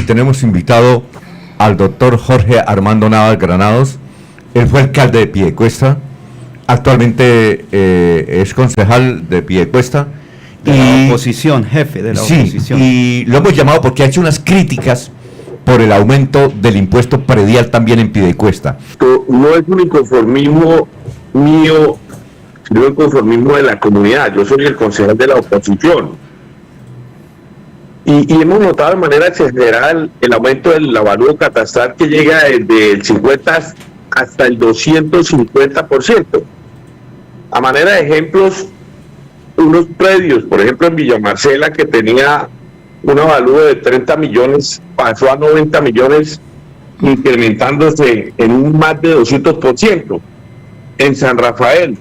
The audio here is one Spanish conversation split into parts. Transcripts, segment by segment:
y tenemos invitado al doctor Jorge Armando Navas Granados. Él fue alcalde de Piedecuesta, actualmente es concejal de Piedecuesta. De la oposición, jefe de la oposición. Y lo hemos llamado porque ha hecho unas críticas por el aumento del impuesto predial también en Piedecuesta. No es un inconformismo mío, sino el conformismo de la comunidad. Yo soy el concejal de la oposición. Y hemos notado de manera exagerada el aumento del avalúo catastral que llega desde el 50 hasta el 250%. A manera de ejemplos, unos predios, por ejemplo en Villa Marcela, que tenía un avalúo de 30 millones, pasó a 90 millones, incrementándose en un más de 200%. En San Rafael,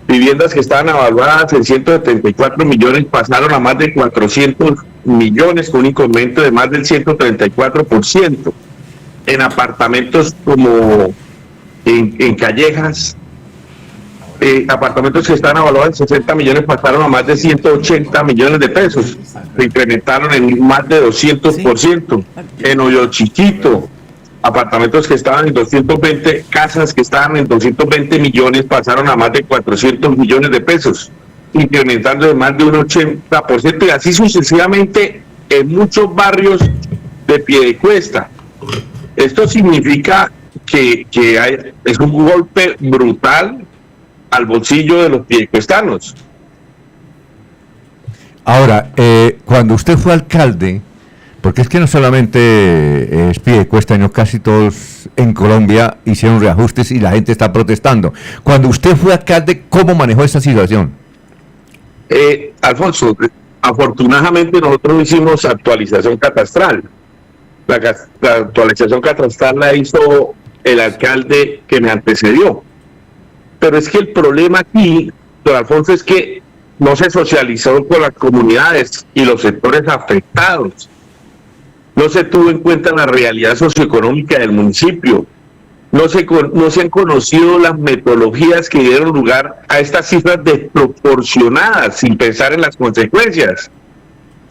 viviendas que estaban avaluadas en 174 millones pasaron a más de 400 millones, con un incremento de más del 134%. En apartamentos como en Callejas, apartamentos que estaban avaluados en 60 millones pasaron a más de 180 millones de pesos, se incrementaron en más de 200%. En Hoyo Chiquito, apartamentos que estaban en 220, casas que estaban en 220 millones pasaron a más de 400 millones de pesos, incrementando de más de un 80%, y así sucesivamente en muchos barrios de Piedecuesta. Esto significa que es un golpe brutal al bolsillo de los piedecuestanos. Ahora, cuando usted fue alcalde, porque es que no solamente es Piedecuesta, sino casi todos en Colombia hicieron reajustes y la gente está protestando. Cuando usted fue alcalde, ¿cómo manejó esa situación? Alfonso, afortunadamente nosotros hicimos actualización catastral. La actualización catastral la hizo el alcalde que me antecedió. Pero es que el problema aquí, don Alfonso, es que no se socializó con las comunidades y los sectores afectados. No se tuvo en cuenta la realidad socioeconómica del municipio. No se han conocido las metodologías que dieron lugar a estas cifras desproporcionadas, sin pensar en las consecuencias.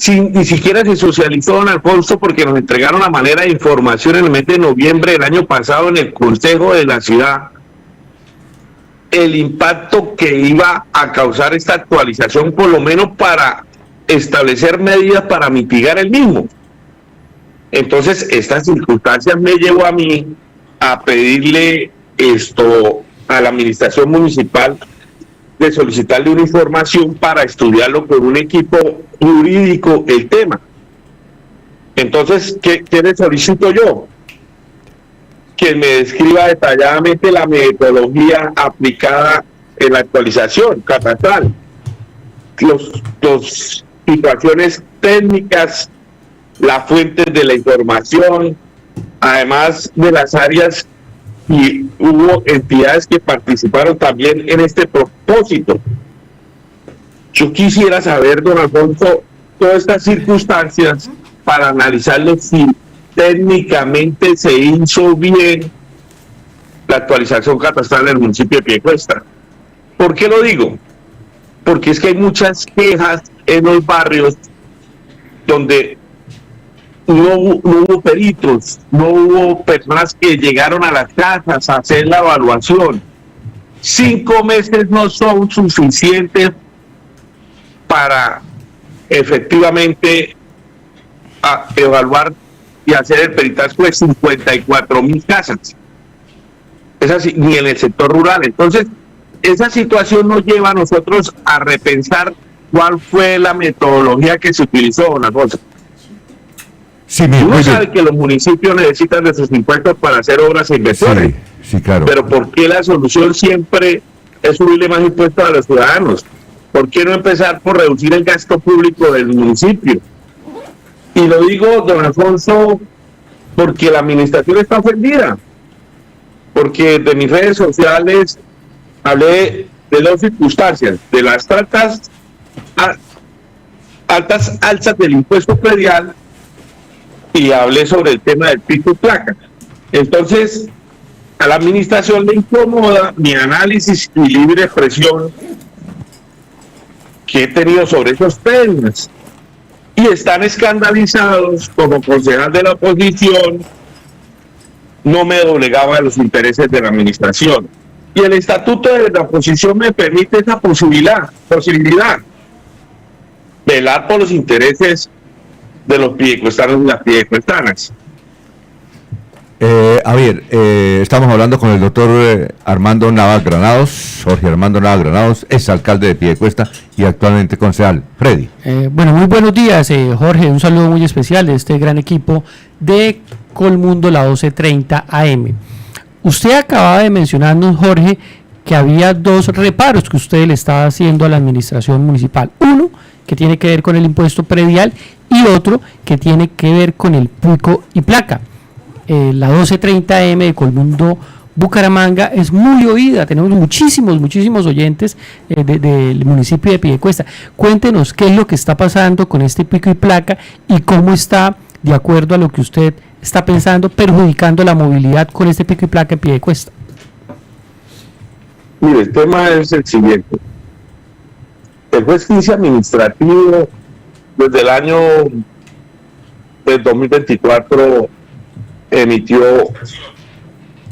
Ni siquiera se socializó, don Alfonso, porque nos entregaron la manera de información en el mes de noviembre del año pasado en el Consejo de la Ciudad, el impacto que iba a causar esta actualización, por lo menos para establecer medidas para mitigar el mismo. Entonces, estas circunstancias me llevó a mí a pedirle a la administración municipal, de solicitarle una información para estudiarlo con un equipo jurídico el tema. Entonces, ¿qué le solicito yo? Que me describa detalladamente la metodología aplicada en la actualización catastral, las situaciones técnicas, las fuentes de la información, además de las áreas, y hubo entidades que participaron también en este propósito. Yo quisiera saber, don Alfonso, todas estas circunstancias para analizarlo si técnicamente se hizo bien la actualización catastral del municipio de Piedecuesta. ¿Por qué lo digo? Porque es que hay muchas quejas en los barrios donde no hubo peritos, no hubo personas que llegaron a las casas a hacer la evaluación. 5 meses no son suficientes para efectivamente evaluar y hacer el peritaje de 54,000 casas. Es así, ni en el sector rural. Entonces, esa situación nos lleva a nosotros a repensar cuál fue la metodología que se utilizó, don Alfonso. Sí, uno sabe que los municipios necesitan de sus impuestos para hacer obras e inversiones. Sí, claro. Pero ¿por qué la solución siempre es subirle más impuestos a los ciudadanos? ¿Por qué no empezar por reducir el gasto público del municipio? Y lo digo, don Alfonso, porque la administración está ofendida. Porque de mis redes sociales hablé de las circunstancias, de las altas alzas del impuesto predial, y hablé sobre el tema del pico y placa. Entonces, a la administración le incomoda mi análisis y libre expresión que he tenido sobre esos temas. y están escandalizados como concejal de la oposición. No me doblegaba a los intereses de la administración. Y el estatuto de la oposición me permite esa posibilidad, velar por los intereses de los piedecuestanos y las piedecuestanas. Estamos hablando con el doctor Armando Navas Granados, Jorge Armando Navas Granados, exalcalde de Piedecuesta y actualmente concejal. Freddy. Bueno, muy buenos días, Jorge, un saludo muy especial de este gran equipo de Colmundo, la 12:30 AM. Usted acababa de mencionarnos, Jorge, que había dos reparos que usted le estaba haciendo a la administración municipal. Uno, que tiene que ver con el impuesto predial, y otro, que tiene que ver con el pico y placa. La 12:30 AM de Colmundo, Bucaramanga, es muy oída. Tenemos muchísimos oyentes del municipio de Piedecuesta. Cuéntenos qué es lo que está pasando con este pico y placa y cómo está, de acuerdo a lo que usted está pensando, perjudicando la movilidad con este pico y placa en Piedecuesta. Mire, el tema es el siguiente. El juez 15 administrativo, desde el año del 2024, emitió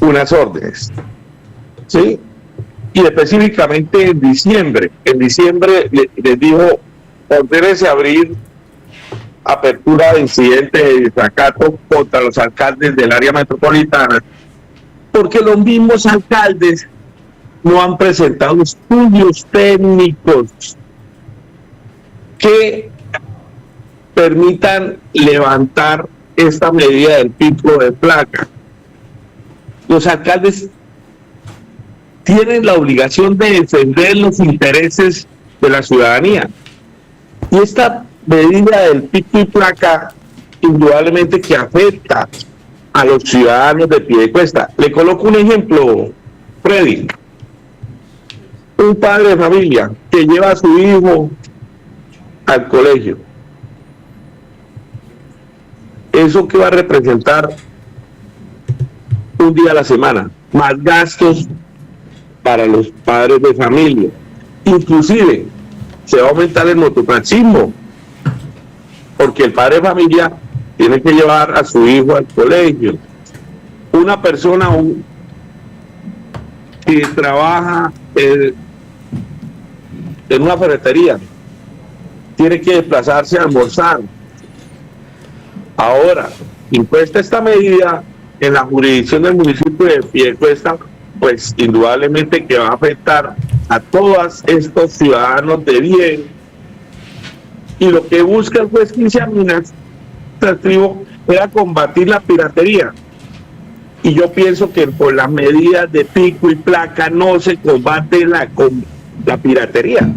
unas órdenes, ¿sí? Y específicamente en diciembre les dijo: ordénese abrir apertura de incidente de desacato contra los alcaldes del área metropolitana, porque los mismos alcaldes no han presentado estudios técnicos que permitan levantar esta medida del pico de placa. Los alcaldes tienen la obligación de defender los intereses de la ciudadanía, y esta medida del pico y placa indudablemente que afecta a los ciudadanos de Piedecuesta. Le coloco un ejemplo, Freddy. Un padre de familia que lleva a su hijo al colegio, ¿eso qué va a representar? Un día a la semana, más gastos para los padres de familia. Inclusive se va a aumentar el mototaxismo, porque el padre de familia tiene que llevar a su hijo al colegio. Una persona que trabaja en una ferretería tiene que desplazarse a almorzar. Ahora, impuesta esta medida en la jurisdicción del municipio de Piedecuesta, pues indudablemente que va a afectar a todos estos ciudadanos de bien. Y lo que busca el juez 15 administrativo era combatir la piratería. Y yo pienso que por las medidas de pico y placa no se combate la piratería.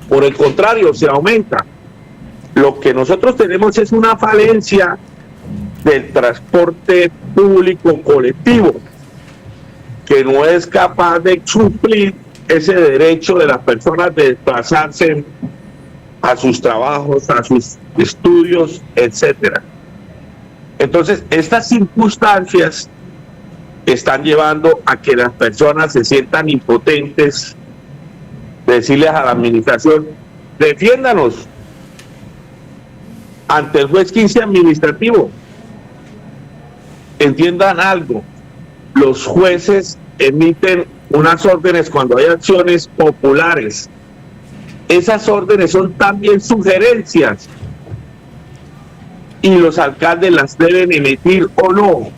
Por el contrario, se aumenta. Lo que nosotros tenemos es una falencia del transporte público colectivo, que no es capaz de suplir ese derecho de las personas de desplazarse a sus trabajos, a sus estudios, etcétera. Entonces, estas circunstancias están llevando a que las personas se sientan impotentes, decirles a la administración: defiéndanos ante el juez 15 administrativo. Entiendan algo, los jueces emiten unas órdenes cuando hay acciones populares. Esas órdenes son también sugerencias, y los alcaldes las deben emitir o no.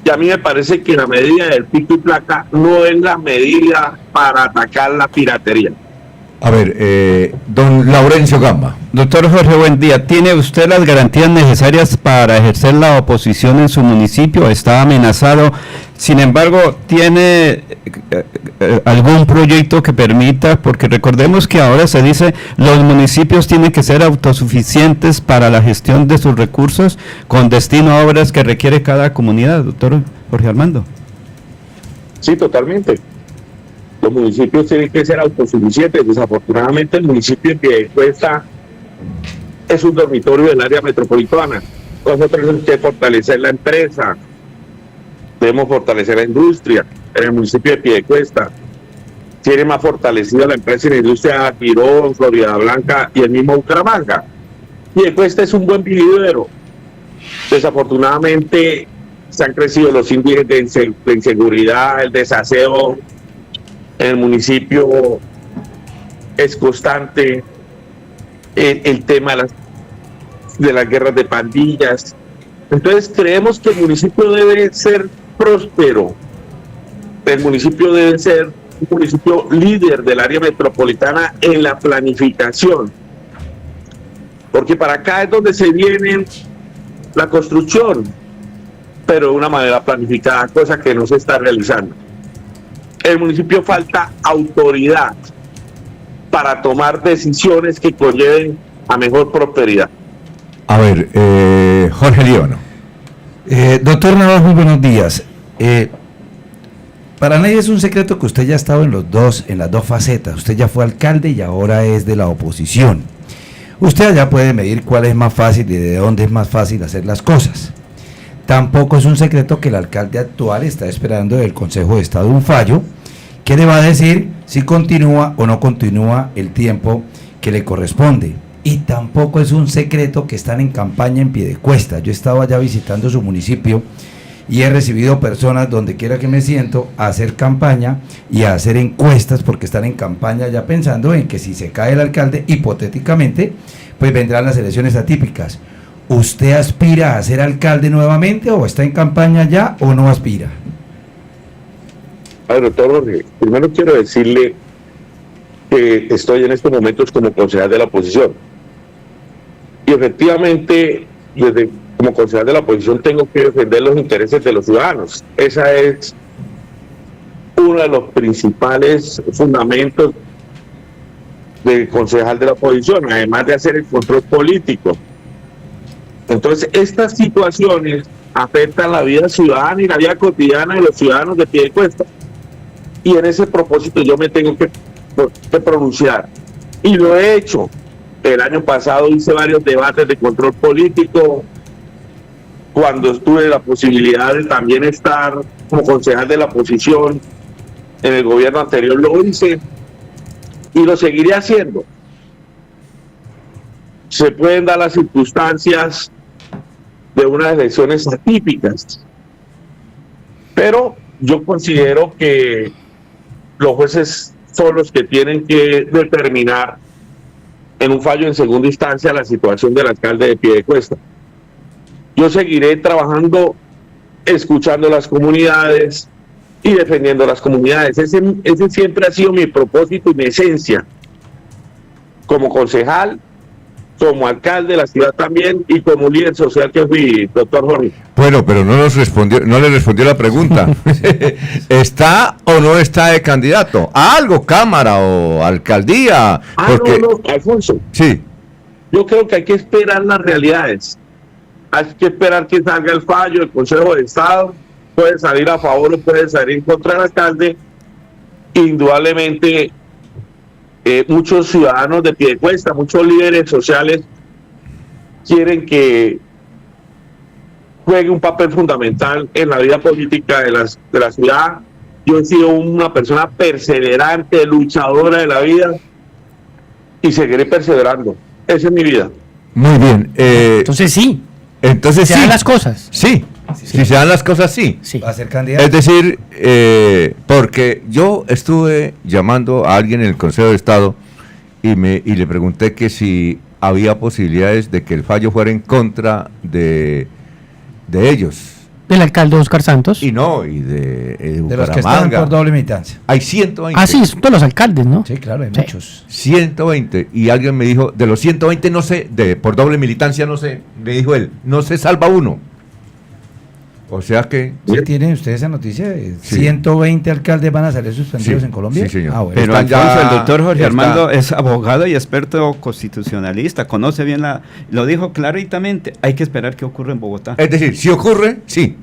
Y a mí me parece que la medida del pico y placa no es la medida para atacar la piratería. A ver, don Laurencio Gamba. Doctor Jorge, buen día. ¿Tiene usted las garantías necesarias para ejercer la oposición en su municipio? ¿Está amenazado? Sin embargo, ¿tiene algún proyecto que permita? Porque recordemos que ahora se dice los municipios tienen que ser autosuficientes para la gestión de sus recursos con destino a obras que requiere cada comunidad, doctor Jorge Armando. Sí, totalmente. Los municipios tienen que ser autosuficientes. Desafortunadamente, el municipio de Piedecuesta es un dormitorio del área metropolitana. Nosotros tenemos que fortalecer la empresa, debemos fortalecer la industria en el municipio de Piedecuesta. tiene más fortalecida la empresa y la industria Girón, Florida Blanca y el mismo Bucaramanga. Piedecuesta es un buen vividero. Desafortunadamente se han crecido los índices de inseguridad, el desaseo en el municipio es constante, el tema de las guerras de pandillas. Entonces creemos que el municipio debe ser próspero, el municipio debe ser un municipio líder del área metropolitana en la planificación, porque para acá es donde se viene la construcción, pero de una manera planificada, cosa que no se está realizando. El municipio falta autoridad para tomar decisiones que conlleven a mejor prosperidad. A ver, Jorge Líbano. Doctor Navas, muy buenos días. Para nadie es un secreto que usted ya ha estado en las dos facetas. Usted ya fue alcalde y ahora es de la oposición. Usted allá puede medir cuál es más fácil y de dónde es más fácil hacer las cosas. Tampoco es un secreto que el alcalde actual está esperando del Consejo de Estado un fallo que le va a decir si continúa o no continúa el tiempo que le corresponde. Y tampoco es un secreto que están en campaña en Piedecuesta. Yo estaba allá visitando su municipio y he recibido personas donde quiera que me siento a hacer campaña y a hacer encuestas porque están en campaña ya pensando en que si se cae el alcalde, hipotéticamente, pues vendrán las elecciones atípicas. ¿Usted aspira a ser alcalde nuevamente o está en campaña ya o no aspira? A ver, doctor Jorge, primero quiero decirle que estoy en estos momentos como concejal de la oposición. Y efectivamente, como concejal de la oposición tengo que defender los intereses de los ciudadanos. Esa es uno de los principales fundamentos del concejal de la oposición, además de hacer el control político. Entonces, estas situaciones afectan la vida ciudadana y la vida cotidiana de los ciudadanos de Piedecuesta. Y en ese propósito yo me tengo que pronunciar. Y lo he hecho. El año pasado hice varios debates de control político. Cuando tuve la posibilidad de también estar como concejal de la oposición en el gobierno anterior, lo hice y lo seguiré haciendo. Se pueden dar las circunstancias de unas elecciones atípicas, pero yo considero que los jueces son los que tienen que determinar en un fallo en segunda instancia la situación del alcalde de Piedecuesta. Yo seguiré trabajando, escuchando las comunidades y defendiendo las comunidades. Ese siempre ha sido mi propósito y mi esencia como concejal, como alcalde de la ciudad también y como líder social que fui, doctor Jorge. Bueno, pero no le respondió la pregunta. ¿Está o no está de candidato? ¿A algo, cámara o alcaldía? Porque... No, Alfonso. Sí. Yo creo que hay que esperar las realidades. Hay que esperar que salga el fallo del Consejo de Estado. Puede salir a favor o puede salir en contra del alcalde. Indudablemente, muchos ciudadanos de Piedecuesta, muchos líderes sociales quieren que juegue un papel fundamental en la vida política de la ciudad. Yo he sido una persona perseverante, luchadora de la vida y seguiré perseverando. Esa es mi vida. Muy bien. Entonces sí. Entonces ¿Se sí. dan las cosas? Sí. Si se dan las cosas, sí. Sí. ¿Va a ser candidato? Es decir, porque yo estuve llamando a alguien en el Consejo de Estado y le pregunté que si había posibilidades de que el fallo fuera en contra de ellos. Del alcalde Oscar Santos. Y no, y de De los que están por doble militancia. Hay 120. Ah, sí, son todos los alcaldes, ¿no? Sí, claro, hay Sí. muchos. 120. Y alguien me dijo, de los 120 no sé, por doble militancia no sé, me dijo él, no se salva uno. O sea que... ¿Sí tienen ustedes esa noticia? Sí. 120 alcaldes van a salir suspendidos Sí, en Colombia. sí, señor. Ah, bueno. Pero Están Alfonso, ya- el doctor Jorge está- Armando es abogado y experto constitucionalista, conoce bien lo dijo claritamente, hay que esperar qué ocurre en Bogotá. Es decir, si ocurre, sí.